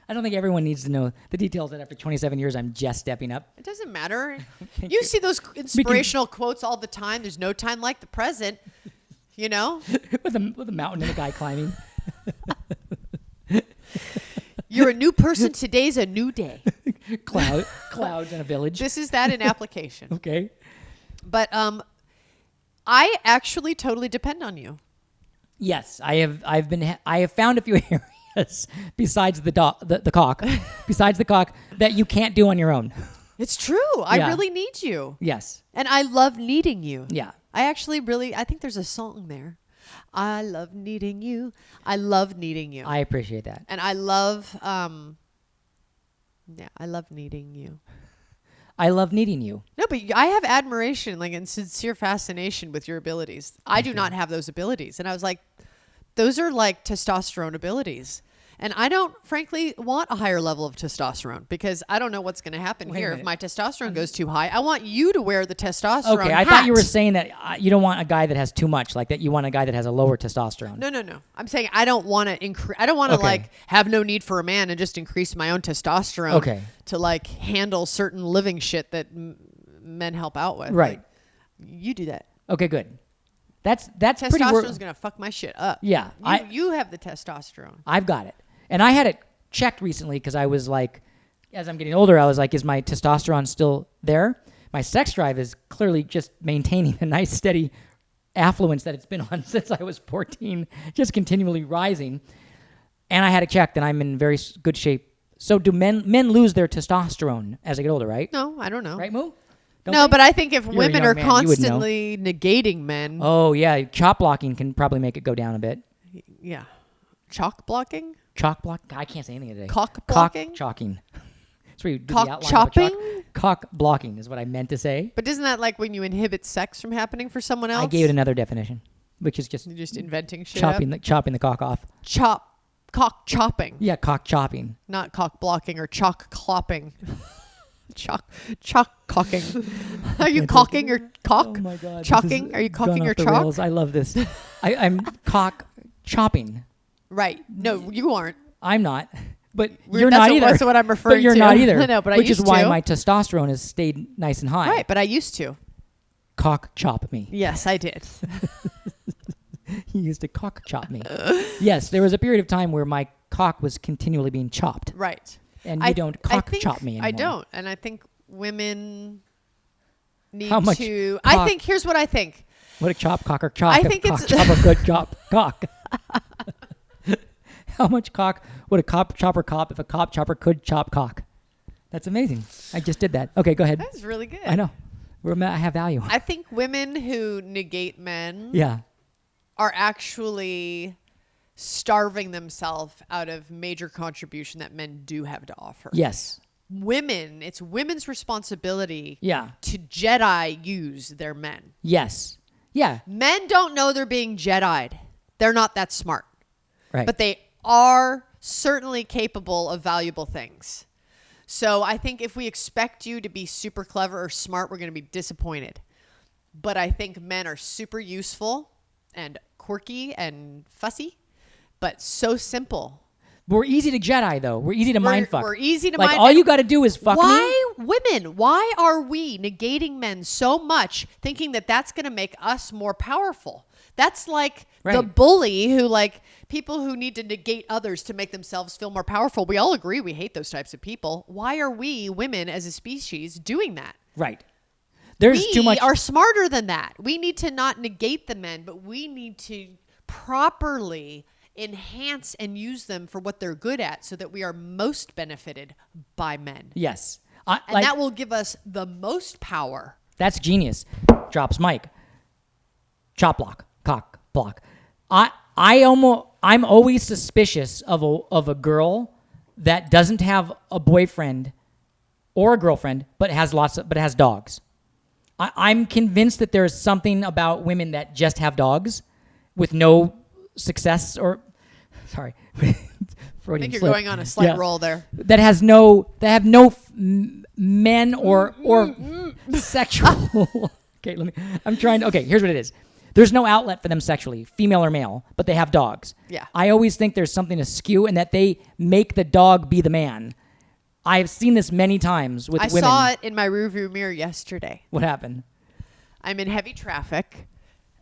[SPEAKER 1] I don't think everyone needs to know the details that after 27 years, I'm just stepping up.
[SPEAKER 2] It doesn't matter. You see those inspirational quotes all the time. There's no time like the present, you know?
[SPEAKER 1] with a mountain and a guy climbing.
[SPEAKER 2] You're a new person. Today's a new day.
[SPEAKER 1] Clouds in a village.
[SPEAKER 2] This is that in application.
[SPEAKER 1] Okay.
[SPEAKER 2] But I actually totally depend on you.
[SPEAKER 1] Yes, I have found a few areas besides the cock, besides the cock that you can't do on your own.
[SPEAKER 2] It's true. I really need you.
[SPEAKER 1] Yes.
[SPEAKER 2] And I love needing you.
[SPEAKER 1] Yeah.
[SPEAKER 2] I think there's a song there. I love needing you. I love needing you.
[SPEAKER 1] I appreciate that.
[SPEAKER 2] And I love, I love needing you.
[SPEAKER 1] I love needing you.
[SPEAKER 2] No, but I have admiration, like, and sincere fascination with your abilities. I do not have those abilities. And I was like, those are like testosterone abilities. And I don't, frankly, want a higher level of testosterone because I don't know what's going to happen here if my testosterone goes too high. I want you to wear the testosterone
[SPEAKER 1] Okay, I thought you were saying that you don't want a guy that has too much, like that you want a guy that has a lower testosterone.
[SPEAKER 2] No. I'm saying I don't want to increase. I don't want to like have no need for a man and just increase my own testosterone to like handle certain living shit that men help out with.
[SPEAKER 1] Right.
[SPEAKER 2] Like, you do that.
[SPEAKER 1] Okay, good. That's
[SPEAKER 2] testosterone's gonna fuck my shit up.
[SPEAKER 1] Yeah,
[SPEAKER 2] you have the testosterone.
[SPEAKER 1] I've got it. And I had it checked recently because I was like, as I'm getting older, I was like, is my testosterone still there? My sex drive is clearly just maintaining a nice steady affluence that it's been on since I was 14, just continually rising. And I had it checked and I'm in very good shape. So do men lose their testosterone as they get older, right?
[SPEAKER 2] No, I don't know.
[SPEAKER 1] Right, Moo?
[SPEAKER 2] But I think if
[SPEAKER 1] You're
[SPEAKER 2] women are
[SPEAKER 1] man,
[SPEAKER 2] constantly negating men.
[SPEAKER 1] Oh, yeah. Chop blocking can probably make it go down a bit.
[SPEAKER 2] Yeah. Chalk blocking?
[SPEAKER 1] Chalk block? I can't say anything today.
[SPEAKER 2] Cock blocking?
[SPEAKER 1] Cock chalking. That's where you do
[SPEAKER 2] cock
[SPEAKER 1] the outline
[SPEAKER 2] chopping?
[SPEAKER 1] Cock blocking is what I meant to say.
[SPEAKER 2] But isn't that like when you inhibit sex from happening for someone else?
[SPEAKER 1] I gave it another definition, which is just
[SPEAKER 2] You're just inventing shit.
[SPEAKER 1] chopping the cock off.
[SPEAKER 2] Cock chopping.
[SPEAKER 1] Yeah, cock chopping.
[SPEAKER 2] Not cock blocking or chalk clopping. Chalk cocking. Are you cocking your cock?
[SPEAKER 1] Oh my God.
[SPEAKER 2] Chalking? Are you cocking your chalk?
[SPEAKER 1] Rails. I love this. I'm cock chopping.
[SPEAKER 2] Right. No, you aren't.
[SPEAKER 1] I'm not. But you're not either.
[SPEAKER 2] That's what I'm referring to.
[SPEAKER 1] But you're not either.
[SPEAKER 2] No, but I
[SPEAKER 1] which
[SPEAKER 2] used
[SPEAKER 1] is why
[SPEAKER 2] to.
[SPEAKER 1] my testosterone has stayed nice and high.
[SPEAKER 2] Right, but I used to.
[SPEAKER 1] Cock chop me.
[SPEAKER 2] Yes, I did.
[SPEAKER 1] He used to cock chop me. Yes, there was a period of time where my cock was continually being chopped.
[SPEAKER 2] Right.
[SPEAKER 1] And you don't cock chop me anymore.
[SPEAKER 2] I don't. And I think women need
[SPEAKER 1] How much
[SPEAKER 2] to...
[SPEAKER 1] cock?
[SPEAKER 2] I think... Here's what I think.
[SPEAKER 1] What a chop, cock, or chop.
[SPEAKER 2] I think
[SPEAKER 1] cock,
[SPEAKER 2] it's...
[SPEAKER 1] chop, a good chop, cock. How much cock would a cop chopper cop if a cop chopper could chop cock? That's amazing. I just did that. Okay, go ahead.
[SPEAKER 2] That's really good.
[SPEAKER 1] I know. I have value.
[SPEAKER 2] I think women who negate men
[SPEAKER 1] Yeah.
[SPEAKER 2] are actually starving themselves out of major contribution that men do have to offer.
[SPEAKER 1] Yes.
[SPEAKER 2] It's women's responsibility
[SPEAKER 1] Yeah.
[SPEAKER 2] to Jedi use their men.
[SPEAKER 1] Yes. Yeah.
[SPEAKER 2] Men don't know they're being Jedi'd. They're not that smart.
[SPEAKER 1] Right.
[SPEAKER 2] But they are certainly capable of valuable things. So I think if we expect you to be super clever or smart, we're going to be disappointed. But I think men are super useful and quirky and fussy, but so simple.
[SPEAKER 1] We're easy to Jedi, though. We're easy to mindfuck.
[SPEAKER 2] We're easy to
[SPEAKER 1] like,
[SPEAKER 2] mind.
[SPEAKER 1] all you got to do is fuck me.
[SPEAKER 2] Women, why are we negating men so much, thinking that that's going to make us more powerful? That's like the bully who, like, people who need to negate others to make themselves feel more powerful. We all agree we hate those types of people. Why are we, women as a species, doing that?
[SPEAKER 1] Right. There's too much.
[SPEAKER 2] We are smarter than that. We need to not negate the men, but we need to properly enhance and use them for what they're good at so that we are most benefited by men.
[SPEAKER 1] Yes.
[SPEAKER 2] And that will give us the most power.
[SPEAKER 1] That's genius. Drops mic. Chop block. Cock block. I'm always suspicious of a girl that doesn't have a boyfriend or a girlfriend, but has dogs. I'm convinced that there's something about women that just have dogs with no success or, sorry, Freudian
[SPEAKER 2] I think you're
[SPEAKER 1] slip.
[SPEAKER 2] going on a slight roll there.
[SPEAKER 1] That have no men or sexual. Okay, here's what it is. There's no outlet for them sexually, female or male, but they have dogs.
[SPEAKER 2] Yeah.
[SPEAKER 1] I always think there's something askew and that they make the dog be the man. I've seen this many times with women.
[SPEAKER 2] I saw it in my rearview mirror yesterday.
[SPEAKER 1] What happened?
[SPEAKER 2] I'm in heavy traffic,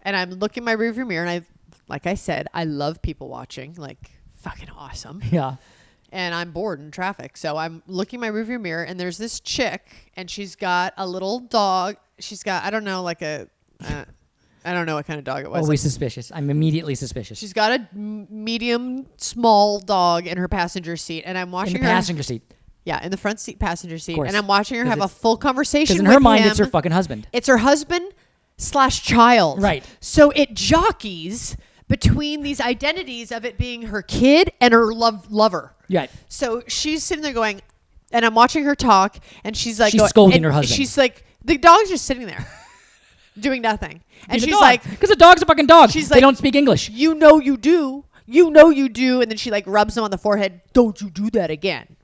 [SPEAKER 2] and I'm looking in my rearview mirror, and like I said, I love people watching, like fucking awesome.
[SPEAKER 1] Yeah.
[SPEAKER 2] And I'm bored in traffic, so I'm looking in my rearview mirror, and there's this chick, and she's got a little dog. She's got, I don't know, like a I don't know what kind of dog it was.
[SPEAKER 1] Always suspicious. I'm immediately suspicious.
[SPEAKER 2] She's got a medium small dog in her passenger seat, and I'm watching
[SPEAKER 1] in the
[SPEAKER 2] her.
[SPEAKER 1] passenger seat.
[SPEAKER 2] Yeah, in the front seat passenger seat.
[SPEAKER 1] course.
[SPEAKER 2] And I'm watching her
[SPEAKER 1] 'Cause
[SPEAKER 2] have a
[SPEAKER 1] it's-
[SPEAKER 2] full conversation
[SPEAKER 1] Because in
[SPEAKER 2] with
[SPEAKER 1] her mind,
[SPEAKER 2] him.
[SPEAKER 1] it's her fucking husband.
[SPEAKER 2] It's her husband / child.
[SPEAKER 1] Right.
[SPEAKER 2] So it jockeys between these identities of it being her kid and her lover.
[SPEAKER 1] Right.
[SPEAKER 2] So she's sitting there going, and I'm watching her talk, and she's like,
[SPEAKER 1] She's scolding
[SPEAKER 2] and
[SPEAKER 1] her husband.
[SPEAKER 2] She's like, the dog's just sitting there, doing nothing, and she's like,
[SPEAKER 1] because the dog's a fucking dog.
[SPEAKER 2] she's
[SPEAKER 1] They
[SPEAKER 2] like-
[SPEAKER 1] don't speak English.
[SPEAKER 2] you know you do, and then she like rubs him on the forehead. Don't you do that again?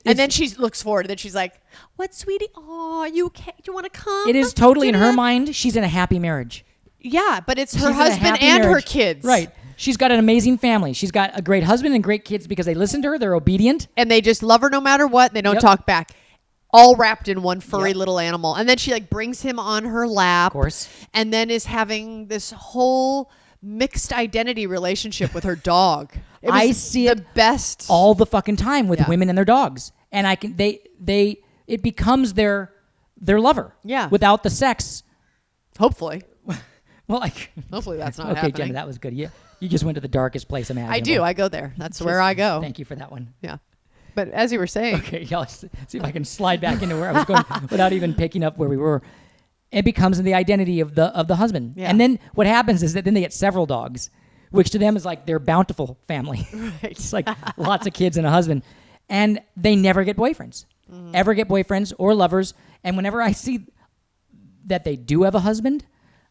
[SPEAKER 2] And then she looks forward, and then she's like, "What, sweetie? Oh, you okay? You want to come?"
[SPEAKER 1] it is totally in her
[SPEAKER 2] Jenna?"
[SPEAKER 1] mind. She's in a happy marriage.
[SPEAKER 2] Yeah, but it's
[SPEAKER 1] She's
[SPEAKER 2] her
[SPEAKER 1] in a
[SPEAKER 2] husband
[SPEAKER 1] happy
[SPEAKER 2] and her
[SPEAKER 1] marriage.
[SPEAKER 2] kids.
[SPEAKER 1] Right. She's got an amazing family. She's got a great husband and great kids because they listen to her. They're obedient.
[SPEAKER 2] And they just love her no matter what. They don't
[SPEAKER 1] Yep.
[SPEAKER 2] talk back. All wrapped in one furry
[SPEAKER 1] Yep.
[SPEAKER 2] little animal. And then she like brings him on her lap.
[SPEAKER 1] Of course.
[SPEAKER 2] And then is having this whole mixed identity relationship with her dog. It was
[SPEAKER 1] I see
[SPEAKER 2] the
[SPEAKER 1] it
[SPEAKER 2] best.
[SPEAKER 1] all the fucking time with
[SPEAKER 2] Yeah.
[SPEAKER 1] women and their dogs. And it becomes their lover.
[SPEAKER 2] Yeah.
[SPEAKER 1] Without the sex.
[SPEAKER 2] Hopefully.
[SPEAKER 1] Well, like
[SPEAKER 2] Hopefully that's not
[SPEAKER 1] okay,
[SPEAKER 2] happening.
[SPEAKER 1] Jenna, that was good. You just went to the darkest place imaginable.
[SPEAKER 2] I do. I go there. That's where I go.
[SPEAKER 1] Thank you for that one.
[SPEAKER 2] Yeah. But as you were saying,
[SPEAKER 1] Okay, yeah, let's see if I can slide back into where I was going without even picking up where we were. It becomes the identity of the husband.
[SPEAKER 2] Yeah.
[SPEAKER 1] And then what happens is that then they get several dogs, which to them is like their bountiful family.
[SPEAKER 2] Right.
[SPEAKER 1] It's like lots of kids and a husband. And they never get boyfriends. Ever get boyfriends or lovers. And whenever I see that they do have a husband,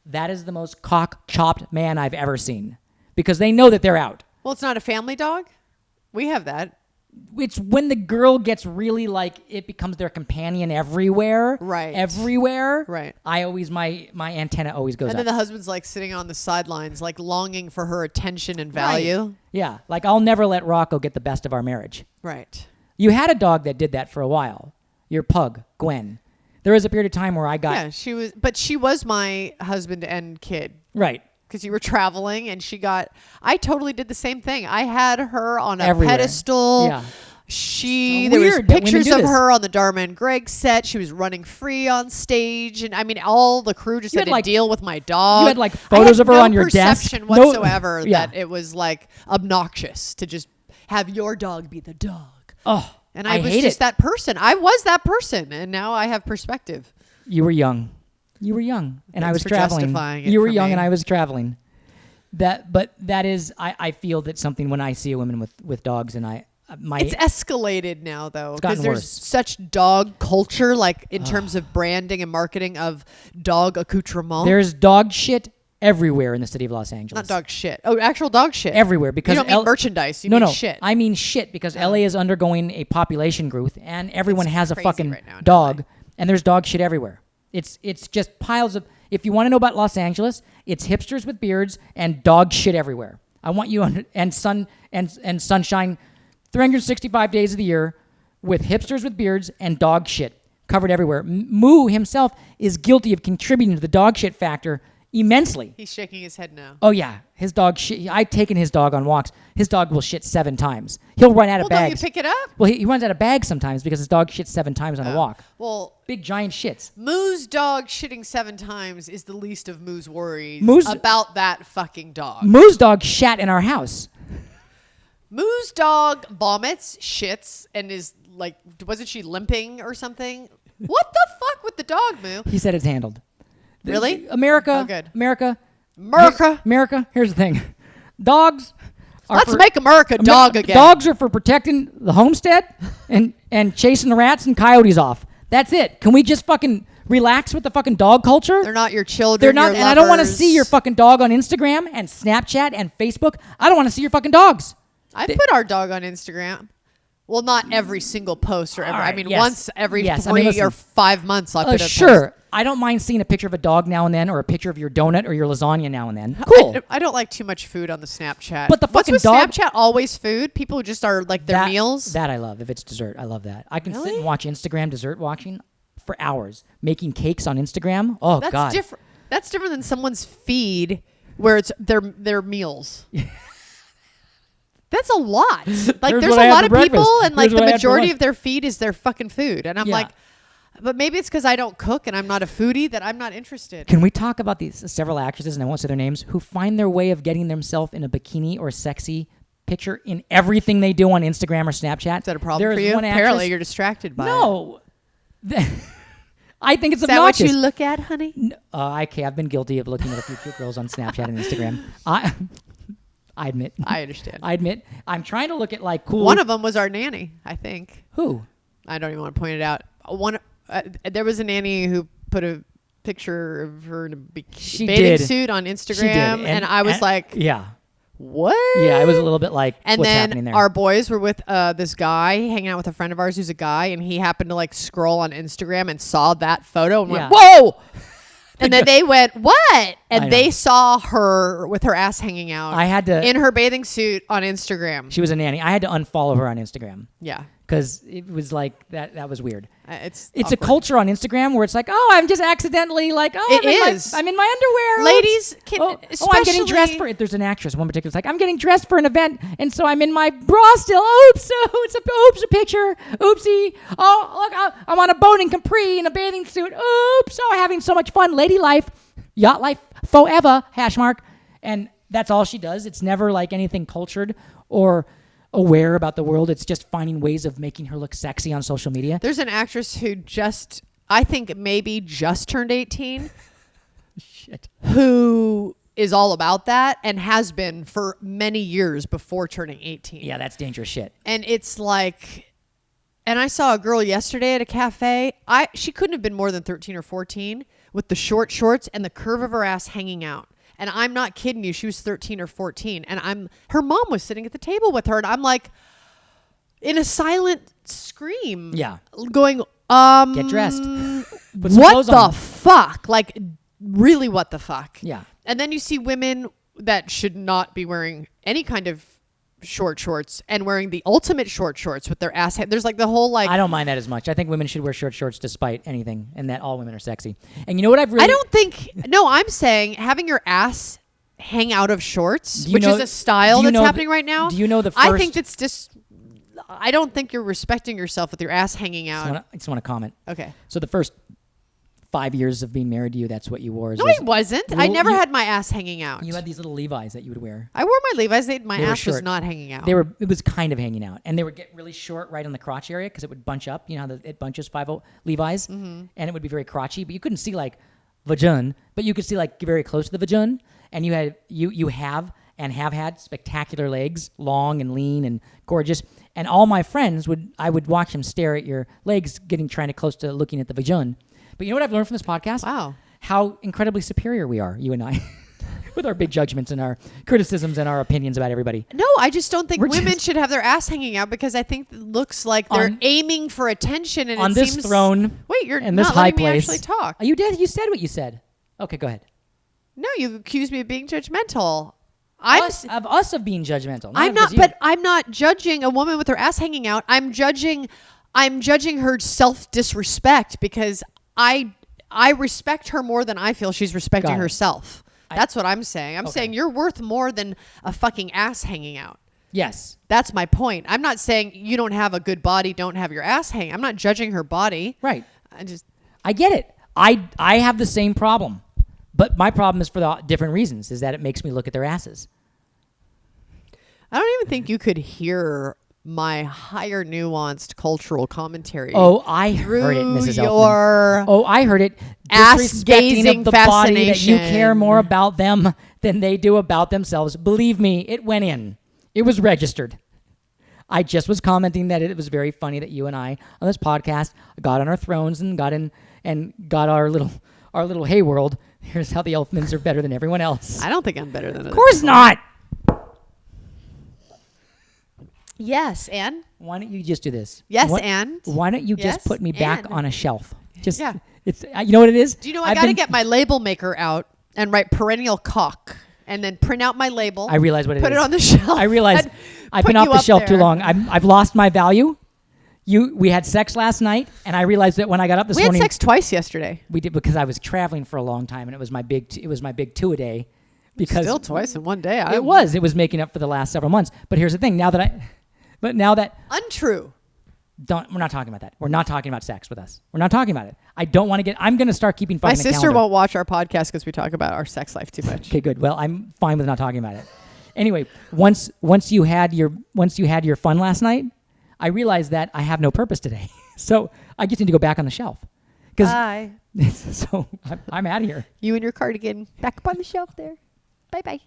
[SPEAKER 1] that is the most cock-chopped man I've ever seen. Because they know that they're out.
[SPEAKER 2] well, it's not a family dog. We have that.
[SPEAKER 1] It's when the girl gets really like it becomes their companion everywhere.
[SPEAKER 2] Right.
[SPEAKER 1] Everywhere.
[SPEAKER 2] Right.
[SPEAKER 1] I always my antenna always goes
[SPEAKER 2] And then
[SPEAKER 1] up.
[SPEAKER 2] the husband's like sitting on the sidelines, like longing for her attention and value.
[SPEAKER 1] Right. Yeah. Like I'll never let Rocco get the best of our marriage.
[SPEAKER 2] Right.
[SPEAKER 1] You had a dog that did that for a while. Your pug, Gwen. There was a period of time where I got
[SPEAKER 2] Yeah, she was my husband and kid
[SPEAKER 1] right.
[SPEAKER 2] because you were traveling and I totally did the same thing. I had her on a
[SPEAKER 1] Everywhere.
[SPEAKER 2] pedestal.
[SPEAKER 1] Yeah. So
[SPEAKER 2] There was
[SPEAKER 1] weird that women
[SPEAKER 2] pictures
[SPEAKER 1] do
[SPEAKER 2] of
[SPEAKER 1] this.
[SPEAKER 2] her on the Dharma and Greg set. She was running free on stage. And I mean, all the crew just
[SPEAKER 1] You
[SPEAKER 2] had
[SPEAKER 1] had,
[SPEAKER 2] to
[SPEAKER 1] like-
[SPEAKER 2] deal with my dog.
[SPEAKER 1] you had, like,
[SPEAKER 2] I
[SPEAKER 1] photos
[SPEAKER 2] had
[SPEAKER 1] of her
[SPEAKER 2] no
[SPEAKER 1] on your desk.
[SPEAKER 2] perception
[SPEAKER 1] No-
[SPEAKER 2] whatsoever
[SPEAKER 1] Yeah.
[SPEAKER 2] that it was like obnoxious to just have your dog be the dog.
[SPEAKER 1] Oh.
[SPEAKER 2] And I was
[SPEAKER 1] hate
[SPEAKER 2] just
[SPEAKER 1] it.
[SPEAKER 2] that person. I was that person. And now I have perspective.
[SPEAKER 1] You were young. You were young, and I
[SPEAKER 2] Thanks
[SPEAKER 1] was
[SPEAKER 2] for
[SPEAKER 1] traveling.
[SPEAKER 2] justifying it
[SPEAKER 1] You were
[SPEAKER 2] for
[SPEAKER 1] young,
[SPEAKER 2] me.
[SPEAKER 1] and I was traveling. But that is, I feel that something when I see a woman with dogs, and
[SPEAKER 2] It's escalated now, though,
[SPEAKER 1] gotten
[SPEAKER 2] because there's
[SPEAKER 1] worse.
[SPEAKER 2] such dog culture, like in terms of branding and marketing of dog accoutrement.
[SPEAKER 1] there's dog shit everywhere in the city of Los Angeles.
[SPEAKER 2] Not dog shit. Oh, actual dog shit.
[SPEAKER 1] Everywhere because
[SPEAKER 2] you don't mean merchandise. You
[SPEAKER 1] no,
[SPEAKER 2] mean
[SPEAKER 1] no,
[SPEAKER 2] shit.
[SPEAKER 1] I mean shit because LA is undergoing a population growth, and everyone
[SPEAKER 2] It's
[SPEAKER 1] has a
[SPEAKER 2] crazy
[SPEAKER 1] fucking
[SPEAKER 2] right now in
[SPEAKER 1] dog, and there's dog shit everywhere. It's just piles of. If you want to know about Los Angeles, it's hipsters with beards and dog shit everywhere. I want you and sunshine, 365 days of the year, with hipsters with beards and dog shit covered everywhere. Moo himself is guilty of contributing to the dog shit factor immensely.
[SPEAKER 2] He's shaking his head now.
[SPEAKER 1] Oh yeah, his dog shit. I've taken his dog on walks. His dog will shit 7 times. He'll run out of
[SPEAKER 2] Well, don't you
[SPEAKER 1] bags.
[SPEAKER 2] pick it up?
[SPEAKER 1] Well, he runs out of bags sometimes because his dog shits 7 times on a walk.
[SPEAKER 2] Well,
[SPEAKER 1] Big giant shits.
[SPEAKER 2] Moo's dog shitting 7 times is the least of Moo's worries
[SPEAKER 1] Moo's-
[SPEAKER 2] about that fucking dog.
[SPEAKER 1] Moo's dog shat in our house.
[SPEAKER 2] Moo's dog vomits, shits, and is like, wasn't she limping or something? What the fuck with the dog, Moo?
[SPEAKER 1] He said it's handled.
[SPEAKER 2] Really?
[SPEAKER 1] America.
[SPEAKER 2] Oh, good.
[SPEAKER 1] America.
[SPEAKER 2] America.
[SPEAKER 1] Here's the thing. Dogs.
[SPEAKER 2] Let's make America dog again.
[SPEAKER 1] Dogs are for protecting the homestead and chasing the rats and coyotes off. That's it. Can we just fucking relax with the fucking dog culture?
[SPEAKER 2] They're not your children.
[SPEAKER 1] They're not,
[SPEAKER 2] your
[SPEAKER 1] and I don't want to
[SPEAKER 2] lovers.
[SPEAKER 1] see your fucking dog on Instagram and Snapchat and Facebook. I don't want to see your fucking dogs.
[SPEAKER 2] I put our dog on Instagram. Well, not every single post or every.
[SPEAKER 1] All right,
[SPEAKER 2] I mean,
[SPEAKER 1] yes.
[SPEAKER 2] once every
[SPEAKER 1] Yes, I
[SPEAKER 2] 3
[SPEAKER 1] mean, listen.
[SPEAKER 2] or 5 months, I put a
[SPEAKER 1] Sure.
[SPEAKER 2] post.
[SPEAKER 1] I don't mind seeing a picture of a dog now and then, or a picture of your donut or your lasagna now and then. Cool.
[SPEAKER 2] I don't like too much food on the Snapchat.
[SPEAKER 1] But the
[SPEAKER 2] What's
[SPEAKER 1] fucking
[SPEAKER 2] with
[SPEAKER 1] dog-
[SPEAKER 2] Snapchat always food? People just are like their meals.
[SPEAKER 1] That I love. If it's dessert, I love that. I can sit
[SPEAKER 2] Really?
[SPEAKER 1] and watch Instagram dessert watching for hours. Making cakes on Instagram. Oh
[SPEAKER 2] That's
[SPEAKER 1] God.
[SPEAKER 2] different. That's different than someone's feed where it's their meals. That's a lot. Like
[SPEAKER 1] Here's
[SPEAKER 2] there's
[SPEAKER 1] what I
[SPEAKER 2] a
[SPEAKER 1] had
[SPEAKER 2] lot
[SPEAKER 1] for
[SPEAKER 2] of people
[SPEAKER 1] breakfast.
[SPEAKER 2] and like
[SPEAKER 1] Here's
[SPEAKER 2] the
[SPEAKER 1] what I had for
[SPEAKER 2] majority
[SPEAKER 1] lunch.
[SPEAKER 2] of their feed is their fucking food. And I'm
[SPEAKER 1] Yeah.
[SPEAKER 2] like, But maybe it's because I don't cook and I'm not a foodie that I'm not interested.
[SPEAKER 1] Can we talk about these several actresses, and I won't say their names, who find their way of getting themselves in a bikini or sexy picture in everything they do on Instagram or Snapchat?
[SPEAKER 2] Is that a problem for you?
[SPEAKER 1] One actress,
[SPEAKER 2] Apparently you're distracted by it.
[SPEAKER 1] No. I think it's
[SPEAKER 2] Is
[SPEAKER 1] obnoxious.
[SPEAKER 2] that what you look at, honey?
[SPEAKER 1] Okay, I've been guilty of looking at a few cute girls on Snapchat and Instagram. I admit.
[SPEAKER 2] I understand.
[SPEAKER 1] I admit. I'm trying to look at like cool.
[SPEAKER 2] One of them was our nanny, I think.
[SPEAKER 1] Who?
[SPEAKER 2] I don't even want to point it out. There was a nanny who put a picture of her in a bathing suit on Instagram,
[SPEAKER 1] She did.
[SPEAKER 2] And I was like,
[SPEAKER 1] yeah.
[SPEAKER 2] What?
[SPEAKER 1] Yeah, I was a little bit like,
[SPEAKER 2] and
[SPEAKER 1] what's happening
[SPEAKER 2] then
[SPEAKER 1] there?
[SPEAKER 2] our boys were with this guy hanging out with a friend of ours who's a guy, and he happened to like scroll on Instagram and saw that photo and went, whoa! And then they went, what? And they saw her with her ass hanging out.
[SPEAKER 1] I had to
[SPEAKER 2] in her bathing suit on Instagram.
[SPEAKER 1] She was a nanny. I had to unfollow her on Instagram.
[SPEAKER 2] Yeah.
[SPEAKER 1] Because it was like that was weird.
[SPEAKER 2] It's
[SPEAKER 1] a culture on Instagram where it's like, oh, I'm just accidentally like, oh, I'm in my underwear.
[SPEAKER 2] Ladies,
[SPEAKER 1] I'm getting dressed for it. There's an actress, one particular, it's like, I'm getting dressed for an event, and so I'm in my bra still. Oops, it's a picture. Oopsie. Oh, look, I'm on a boat in Capri in a bathing suit. Oops. Oh, having so much fun. Lady life, yacht life, forever, #. And that's all she does. It's never like anything cultured or aware about the world. It's just finding ways of making her look sexy on social media.
[SPEAKER 2] There's an actress who I think maybe just turned 18
[SPEAKER 1] Shit.
[SPEAKER 2] Who is all about that and has been for many years before turning 18.
[SPEAKER 1] Yeah, that's dangerous shit.
[SPEAKER 2] And it's like, and I saw a girl yesterday at a cafe. She couldn't have been more than 13 or 14 with the short shorts and the curve of her ass hanging out. And I'm not kidding you. She was 13 or 14. And her mom was sitting at the table with her. And I'm like, in a silent scream.
[SPEAKER 1] Yeah.
[SPEAKER 2] Going,
[SPEAKER 1] get dressed.
[SPEAKER 2] What the fuck? Like, really, what the fuck?
[SPEAKER 1] Yeah.
[SPEAKER 2] And then you see women that should not be wearing any kind of short shorts and wearing the ultimate short shorts with their ass. There's like the whole like.
[SPEAKER 1] I don't mind that as much. I think women should wear short shorts despite anything, and that all women are sexy. And you know what I've really?
[SPEAKER 2] I don't think. No, I'm saying having your ass hang out of shorts, which is a style that's happening right now.
[SPEAKER 1] Do you know the first?
[SPEAKER 2] I think that's just. I don't think you're respecting yourself with your ass hanging out.
[SPEAKER 1] I just want to comment.
[SPEAKER 2] Okay.
[SPEAKER 1] So the first 5 years of being married to you, that's what you wore.
[SPEAKER 2] No, I wasn't. I never had my ass hanging out.
[SPEAKER 1] You had these little Levi's that you would wear.
[SPEAKER 2] I wore my Levi's. My ass was
[SPEAKER 1] short.
[SPEAKER 2] not hanging out.
[SPEAKER 1] It was kind of hanging out, and they would get really short right on the crotch area because it would bunch up. You know how it bunches 5/0 Levi's, and it would be very crotchy. But you couldn't see like vagin, but you could see like very close to the vagin. And you have had spectacular legs, long and lean and gorgeous. And all my friends I would watch them stare at your legs, trying to close to looking at the vagin. But you know what I've learned from this podcast?
[SPEAKER 2] Wow.
[SPEAKER 1] How incredibly superior we are, you and I, with our big judgments and our criticisms and our opinions about everybody.
[SPEAKER 2] No, I just don't think women should have their ass hanging out because I think it looks like they're aiming for attention. And
[SPEAKER 1] on this throne,
[SPEAKER 2] wait, you're
[SPEAKER 1] in
[SPEAKER 2] not
[SPEAKER 1] this high
[SPEAKER 2] letting
[SPEAKER 1] place.
[SPEAKER 2] me actually talk.
[SPEAKER 1] You did. You said what you said. Okay, go ahead.
[SPEAKER 2] No, you accused me of being judgmental.
[SPEAKER 1] Of being judgmental.
[SPEAKER 2] I'm not, but I'm not judging a woman with her ass hanging out. I'm judging her self-disrespect because I respect her more than I feel she's respecting herself. That's what I'm saying. I'm saying you're worth more than a fucking ass hanging out.
[SPEAKER 1] Yes.
[SPEAKER 2] That's my point. I'm not saying you don't have a good body, don't have your ass hanging. I'm not judging her body.
[SPEAKER 1] Right. I get it. I have the same problem. But my problem is for the different reasons, is that it makes me look at their asses.
[SPEAKER 2] I don't even think you could hear my higher nuanced cultural commentary.
[SPEAKER 1] Oh, I heard it, Mrs.
[SPEAKER 2] Elfman.
[SPEAKER 1] Oh, I heard it.
[SPEAKER 2] Ass-gazing
[SPEAKER 1] of the body that you
[SPEAKER 2] fascination.
[SPEAKER 1] care more about them than they do about themselves. Believe me, it went in. It was registered. I just was commenting that it was very funny that you and I on this podcast got on our thrones and got our little hey world. Here's how the Elfmans are better than everyone else.
[SPEAKER 2] I don't think I'm better than
[SPEAKER 1] Of course not.
[SPEAKER 2] Yes, and?
[SPEAKER 1] Why don't you just do this?
[SPEAKER 2] Yes, and?
[SPEAKER 1] Why don't you just put me back on a shelf? Just
[SPEAKER 2] yeah.
[SPEAKER 1] It's you know what it is?
[SPEAKER 2] Do you know I got to get my label maker out and write perennial cock and then print out my label.
[SPEAKER 1] I realize what it is.
[SPEAKER 2] Put it on the shelf.
[SPEAKER 1] I realize I've been off the shelf too long. I've lost my value. We had sex last night, and I realized that when I got up this morning.
[SPEAKER 2] We had sex twice yesterday.
[SPEAKER 1] We did because I was traveling for a long time, and it was my big 2 a day. Because
[SPEAKER 2] still twice in one day.
[SPEAKER 1] It was making up for the last several months. But here's the thing: now that
[SPEAKER 2] untrue.
[SPEAKER 1] We're not talking about that. We're not talking about sex with us. We're not talking about it. I don't want to I'm going to start keeping
[SPEAKER 2] My
[SPEAKER 1] fucking
[SPEAKER 2] sister
[SPEAKER 1] calendar.
[SPEAKER 2] won't watch our podcast because we talk about our sex life too much.
[SPEAKER 1] Okay, good. Well, I'm fine with not talking about it. Anyway, once you had your fun last night, I realized that I have no purpose today. So I just need to go back on the shelf.
[SPEAKER 2] Bye.
[SPEAKER 1] So I'm out of here.
[SPEAKER 2] You and your cardigan back up on the shelf there. Bye-bye.